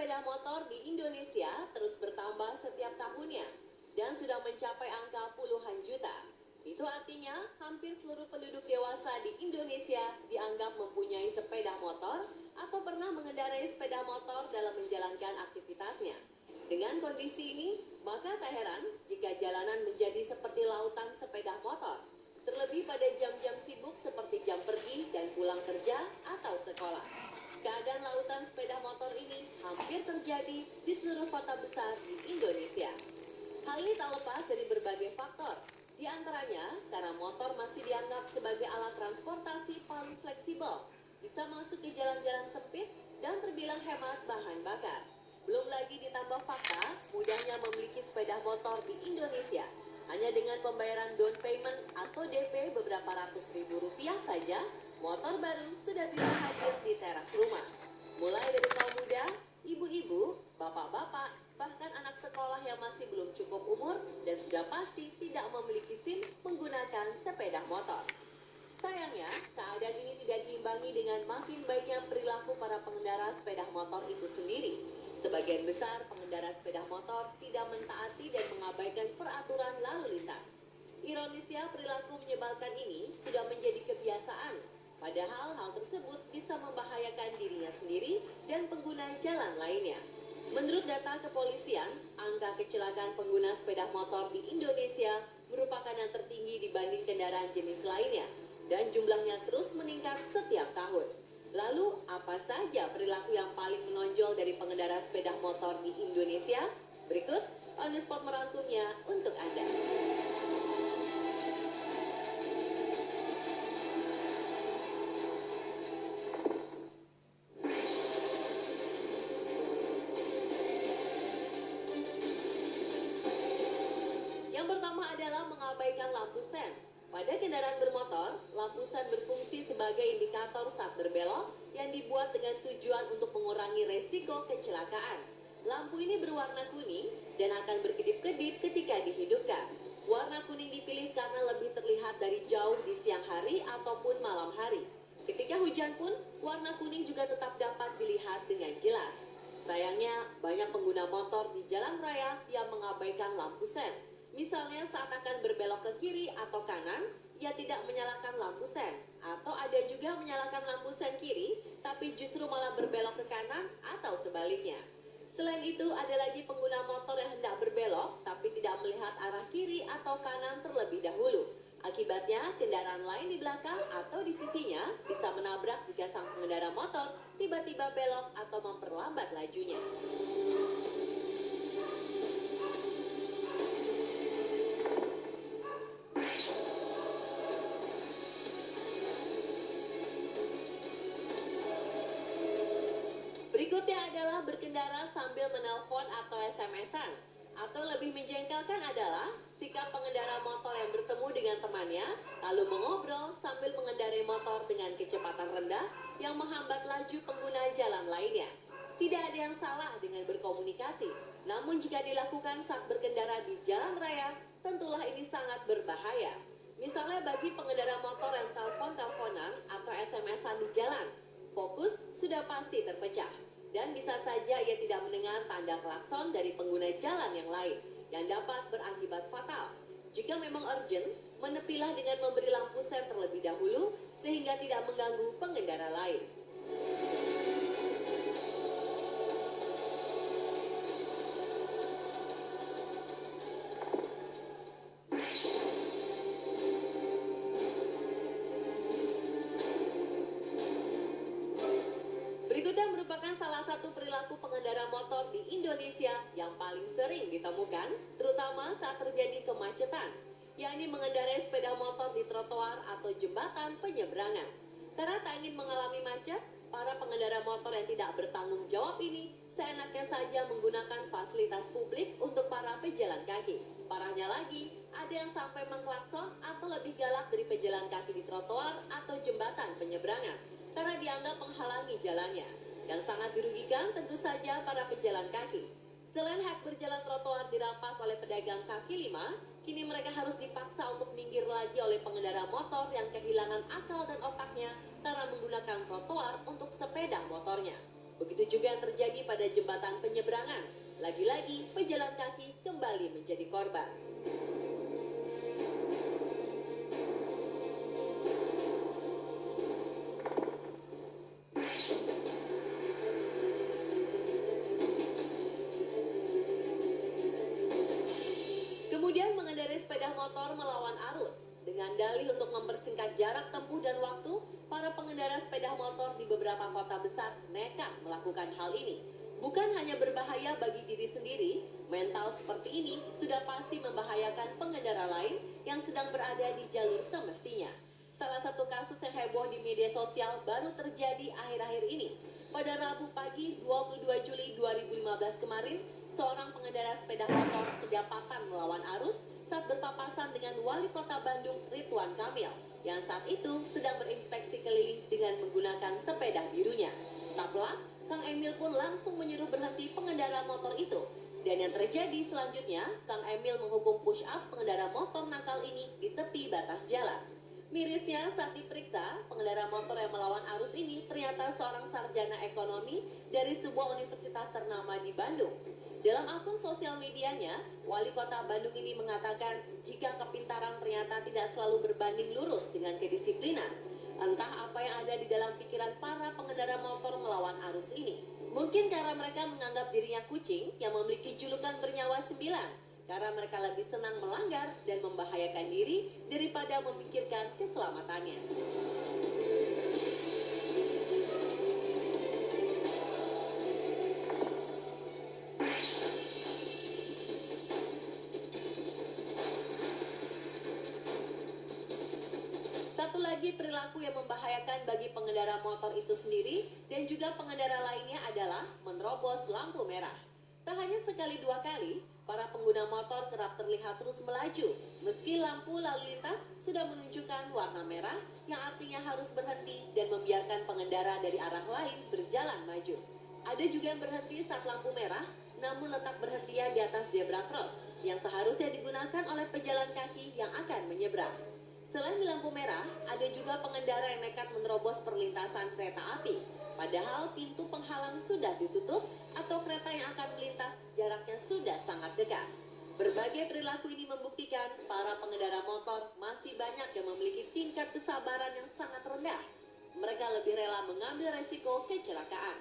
sepeda motor di Indonesia terus bertambah setiap tahunnya dan sudah mencapai angka puluhan juta. Itu artinya hampir seluruh penduduk dewasa di Indonesia dianggap mempunyai sepeda motor atau pernah mengendarai sepeda motor dalam menjalankan aktivitasnya. Dengan kondisi ini, maka tak heran jika jalanan menjadi seperti lautan sepeda motor. Terlebih pada jam-jam sibuk seperti jam pergi dan pulang kerja atau sekolah. Keadaan lautan sepeda motor ini hampir terjadi di seluruh kota besar di Indonesia. Hal ini tak lepas dari berbagai faktor. Di antaranya, karena motor masih dianggap sebagai alat transportasi paling fleksibel, bisa masuk ke jalan-jalan sempit dan terbilang hemat bahan bakar. Belum lagi ditambah fakta mudahnya memiliki sepeda motor di Indonesia. Hanya dengan pembayaran down payment atau DP beberapa ratus ribu rupiah saja, motor baru sudah bisa hadir di teras rumah. Mulai dari kaum muda, ibu-ibu, bapak-bapak, bahkan anak sekolah yang masih belum cukup umur dan sudah pasti tidak memiliki SIM menggunakan sepeda motor. Sayangnya, keadaan ini tidak diimbangi dengan makin baiknya perilaku para pengendara sepeda motor itu sendiri. Sebagian besar pengendara sepeda motor tidak mentaati dan mengabaikan peraturan lalu lintas. Ironisnya, perilaku menyebalkan ini sudah menjadi kebiasaan. Padahal hal tersebut bisa membahayakan dirinya sendiri dan pengguna jalan lainnya. Menurut data kepolisian, angka kecelakaan pengguna sepeda motor di Indonesia merupakan yang tertinggi dibanding kendaraan jenis lainnya dan jumlahnya terus meningkat setiap tahun. Lalu, apa saja perilaku yang paling menonjol dari pengendara sepeda motor di Indonesia? Berikut On The Spot merangkumnya untuk Anda. Yang pertama adalah mengabaikan lampu sen. Pada kendaraan bermotor, lampu sen berfungsi sebagai indikator saat berbelok yang dibuat dengan tujuan untuk mengurangi resiko kecelakaan. Lampu ini berwarna kuning dan akan berkedip-kedip ketika dihidupkan. Warna kuning dipilih karena lebih terlihat dari jauh di siang hari ataupun malam hari. Ketika hujan pun, warna kuning juga tetap dapat dilihat dengan jelas. Sayangnya, banyak pengguna motor di jalan raya yang mengabaikan lampu sen. Misalnya saat akan berbelok ke kiri atau kanan, ia tidak menyalakan lampu sen. Atau ada juga menyalakan lampu sen kiri, tapi justru malah berbelok ke kanan atau sebaliknya. Selain itu, ada lagi pengguna motor yang hendak berbelok, tapi tidak melihat arah kiri atau kanan terlebih dahulu. Akibatnya, kendaraan lain di belakang atau di sisinya bisa menabrak jika sang pengendara motor tiba-tiba belok atau memperlambat lajunya. Berikutnya adalah berkendara sambil menelpon atau SMS-an. Atau lebih menjengkelkan adalah sikap pengendara motor yang bertemu dengan temannya, lalu mengobrol sambil mengendarai motor dengan kecepatan rendah yang menghambat laju pengguna jalan lainnya. Tidak ada yang salah dengan berkomunikasi, namun jika dilakukan saat berkendara di jalan raya, tentulah ini sangat berbahaya. Misalnya bagi pengendara motor yang telepon-teleponan atau SMS-an di jalan, fokus sudah pasti terpecah. Dan bisa saja ia tidak mendengar tanda klakson dari pengguna jalan yang lain yang dapat berakibat fatal. Jika memang urgent, menepilah dengan memberi lampu sen terlebih dahulu sehingga tidak mengganggu pengendara lain. Berikutnya merupakan salah satu perilaku pengendara motor di Indonesia yang paling sering ditemukan, terutama saat terjadi kemacetan, yakni mengendarai sepeda motor di trotoar atau jembatan penyeberangan. Karena tak ingin mengalami macet, para pengendara motor yang tidak bertanggung jawab ini seenaknya saja menggunakan fasilitas publik untuk para pejalan kaki. Parahnya lagi, ada yang sampai mengklakson atau lebih galak dari pejalan kaki di trotoar atau jembatan penyeberangan karena dianggap menghalangi jalannya. Yang sangat dirugikan tentu saja para pejalan kaki. Selain hak berjalan trotoar dirampas oleh pedagang kaki lima, kini mereka harus dipaksa untuk minggir lagi oleh pengendara motor yang kehilangan akal dan otaknya karena menggunakan trotoar untuk sepeda motornya. Begitu juga yang terjadi pada jembatan penyeberangan. Lagi-lagi pejalan kaki kembali menjadi korban. Kemudian mengendarai sepeda motor melawan arus. Dengan dalih untuk mempersingkat jarak tempuh dan waktu, para pengendara sepeda motor di beberapa kota besar nekat melakukan hal ini. Bukan hanya berbahaya bagi diri sendiri, mental seperti ini sudah pasti membahayakan pengendara lain yang sedang berada di jalur semestinya. Salah satu kasus yang heboh di media sosial baru terjadi akhir-akhir ini. Pada Rabu pagi 22 Juli 2015 kemarin, seorang pengendara sepeda motor kedapatan melawan arus saat berpapasan dengan Wali Kota Bandung Ridwan Kamil yang saat itu sedang berinspeksi keliling dengan menggunakan sepeda birunya. Tak pelak, Kang Emil pun langsung menyuruh berhenti pengendara motor itu. Dan yang terjadi selanjutnya, Kang Emil menghukum push up pengendara motor nakal ini di tepi batas jalan. Mirisnya saat diperiksa, pengendara motor yang melawan arus ini ternyata seorang sarjana ekonomi dari sebuah universitas ternama di Bandung. Dalam akun sosial medianya, Wali Kota Bandung ini mengatakan jika kepintaran ternyata tidak selalu berbanding lurus dengan kedisiplinan. Entah apa yang ada di dalam pikiran para pengendara motor melawan arus ini. Mungkin karena mereka menganggap dirinya kucing yang memiliki julukan bernyawa 9. Karena mereka lebih senang melanggar dan membahayakan diri daripada memikirkan keselamatannya. Satu lagi perilaku yang membahayakan bagi pengendara motor itu sendiri dan juga pengendara lainnya adalah menerobos lampu merah. Tak hanya sekali dua kali, para pengguna motor kerap terlihat terus melaju, meski lampu lalu lintas sudah menunjukkan warna merah yang artinya harus berhenti dan membiarkan pengendara dari arah lain berjalan maju. Ada juga yang berhenti saat lampu merah, namun letak berhentian di atas zebra cross yang seharusnya digunakan oleh pejalan kaki yang akan menyeberang. Selain di lampu merah, ada juga pengendara yang nekat menerobos perlintasan kereta api. Padahal pintu penghalang sudah ditutup atau kereta yang akan melintas jaraknya sudah sangat dekat. Berbagai perilaku ini membuktikan para pengendara motor masih banyak yang memiliki tingkat kesabaran yang sangat rendah. Mereka lebih rela mengambil resiko kecelakaan.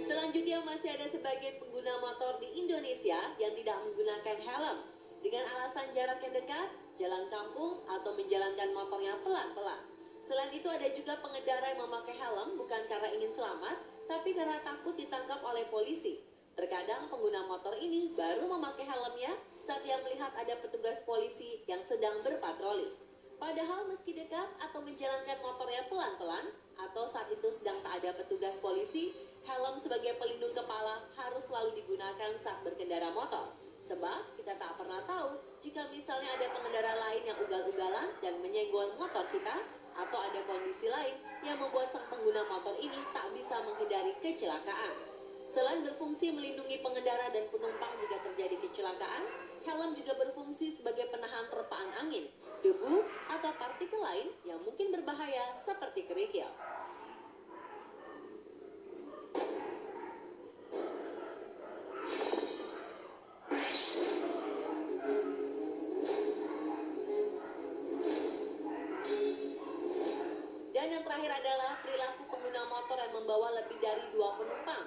Selanjutnya masih ada sebagian pengguna motor di Indonesia yang tidak menggunakan helm dengan alasan jarak yang dekat, jalan kampung, atau menjalankan motornya pelan-pelan. Selain itu ada juga pengendara yang memakai helm bukan karena ingin selamat, tapi karena takut ditangkap oleh polisi. Terkadang pengguna motor ini baru memakai helmnya saat ia melihat ada petugas polisi yang sedang berpatroli. Padahal meski dekat atau menjalankan motornya pelan-pelan, atau saat itu sedang tak ada petugas polisi, helm sebagai pelindung kepala harus selalu digunakan saat berkendara motor. Sebab kita tak pernah tahu jika misalnya ada pengendara lain yang ugal-ugalan dan menyenggol motor kita, atau ada kondisi lain yang membuat sang pengguna motor ini tak bisa menghindari kecelakaan. Selain berfungsi melindungi pengendara dan penumpang jika terjadi kecelakaan, helm juga berfungsi sebagai penahan terpaan angin, debu, atau partikel lain yang mungkin berbahaya seperti kerikil. Dan yang terakhir adalah perilaku pengguna motor yang membawa lebih dari 2 penumpang.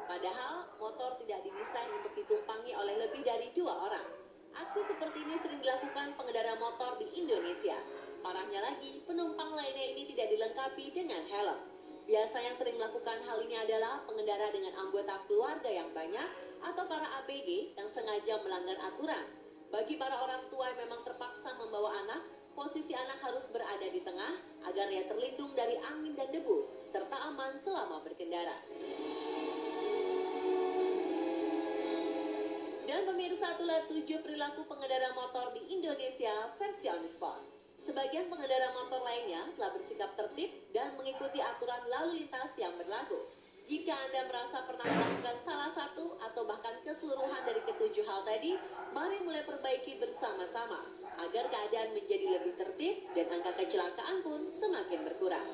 Padahal motor tidak didesain untuk ditumpangi oleh lebih dari 2 orang. Aksi seperti ini sering dilakukan pengendara motor di Indonesia. Parahnya lagi, penumpang lainnya ini tidak dilengkapi dengan helm. Biasanya sering melakukan hal ini adalah pengendara dengan anggota keluarga yang banyak atau para ABG yang sengaja melanggar aturan. Bagi para orang tua yang memang terpaksa membawa anak, posisi anak harus berada di tengah agar ia terlindung dari angin dan debu, serta aman selama berkendara. Dan pemirsa, itulah 7 perilaku pengendara motor di Indonesia versi On The Spot. Sebagian pengendara motor lainnya telah bersikap tertib dan mengikuti aturan lalu lintas yang berlaku. Jika Anda merasa pernah melakukan salah satu atau bahkan keseluruhan dari ketujuh hal tadi, mari mulai perbaiki bersama-sama agar keadaan menjadi lebih tertib dan angka kecelakaan pun semakin berkurang.